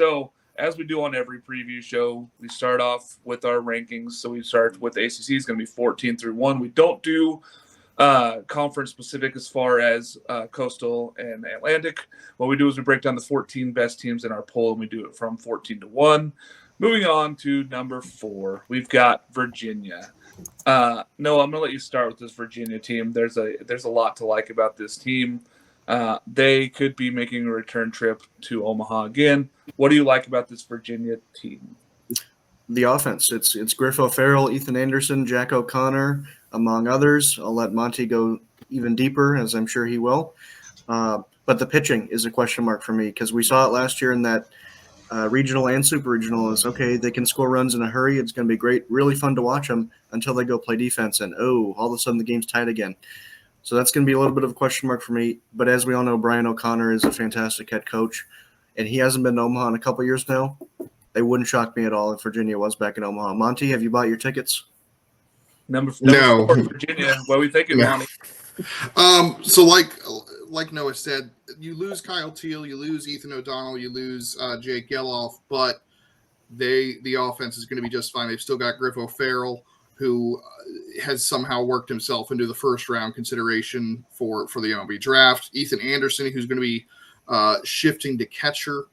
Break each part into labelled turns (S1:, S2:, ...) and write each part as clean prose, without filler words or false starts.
S1: So as we do on every preview show, we start off with our rankings. So we start with the ACC is going to be 14 through 1. We don't do conference specific as far as Coastal and Atlantic. What we do is we break down the 14 best teams in our poll, and we do it from 14 to 1. Moving on to number 4, we've got Virginia. No, I'm going to let you start with this Virginia team. There's a lot to like about this team. They could be making a return trip to Omaha again. What do you like about this Virginia team?
S2: The offense. It's Griff O'Farrell, Ethan Anderson, Jack O'Connor, among others. I'll let Monty go even deeper, as I'm sure he will. But the pitching is a question mark for me because we saw it last year in that regional and super regional is, okay, they can score runs in a hurry. It's going to be great, really fun to watch them until they go play defense. And, all of a sudden the game's tied again. So that's going to be a little bit of a question mark for me. But as we all know, Brian O'Connor is a fantastic head coach, and he hasn't been to Omaha in a couple years now. It wouldn't shock me at all if Virginia was back in Omaha. Monty, have you bought your tickets?
S1: Number 4, Virginia. What are we thinking, Monty?
S3: So like Noah said, you lose Kyle Teal, you lose Ethan O'Donnell, you lose Jake Geloff, but the offense is going to be just fine. They've still got Griff O'Farrell, who has somehow worked himself into the first round consideration for the MLB draft. Ethan Anderson, who's going to be shifting to catcher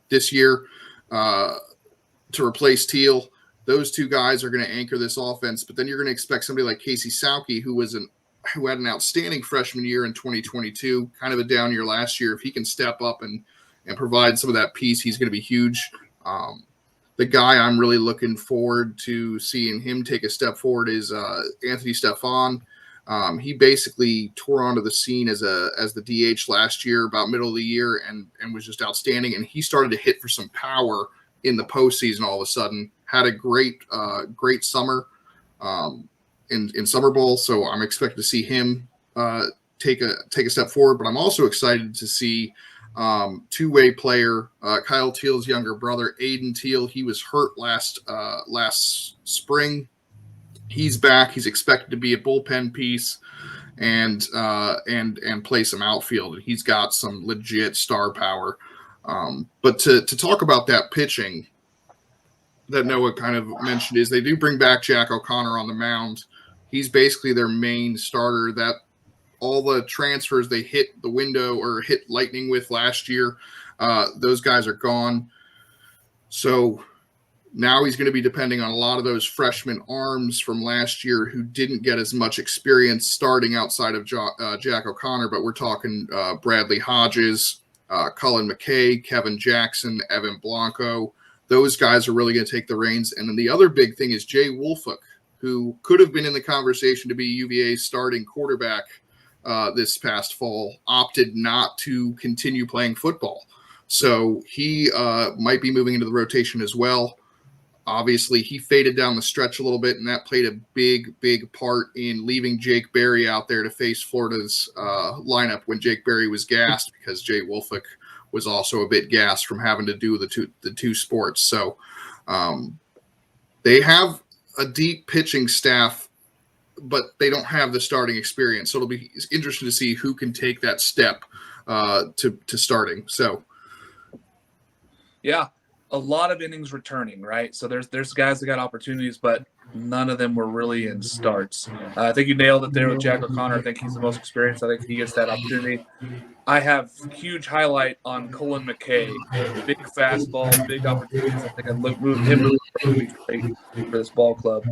S3: this year to replace Teal. Those two guys are going to anchor this offense, but then you're going to expect somebody like Casey Sauke, who had an outstanding freshman year in 2022, kind of a down year last year. If he can step up and provide some of that piece, he's going to be huge. The guy I'm really looking forward to seeing him take a step forward is Anthony Stefan. He basically tore onto the scene as the DH last year, about middle of the year, and was just outstanding. And he started to hit for some power in the postseason all of a sudden. Had a great summer in summer ball, so I'm expecting to see him take a step forward. But I'm also excited to see two-way player Kyle Teal's younger brother, Aiden Teal. He was hurt last spring. He's back. He's expected to be a bullpen piece and play some outfield. And he's got some legit star power. But to talk about that pitching that Noah kind of mentioned is they do bring back Jack O'Connor on the mound. He's basically their main starter. That all the transfers they hit the window or hit lightning with last year, those guys are gone. So now he's going to be depending on a lot of those freshman arms from last year who didn't get as much experience starting outside of Jack O'Connor, but we're talking Bradley Hodges, Cullen McKay, Kevin Jackson, Evan Blanco. Those guys are really going to take the reins. And then the other big thing is Jay Wolfuk, who could have been in the conversation to be UVA's starting quarterback this past fall, opted not to continue playing football. So he might be moving into the rotation as well. Obviously, he faded down the stretch a little bit, and that played a big, big part in leaving Jake Berry out there to face Florida's lineup when Jake Berry was gassed, because Jay Wolfuk was also a bit gassed from having to do the two sports. So they have a deep pitching staff, but they don't have the starting experience. So it'll be interesting to see who can take that step to starting. So,
S1: yeah. A lot of innings returning, right? So there's guys that got opportunities, but none of them were really in starts. I think you nailed it there with Jack O'Connor. I think he's the most experienced. I think he gets that opportunity. I have huge highlight on Cullen McKay. Big fastball, big opportunities. I think I'd move him for this ball club.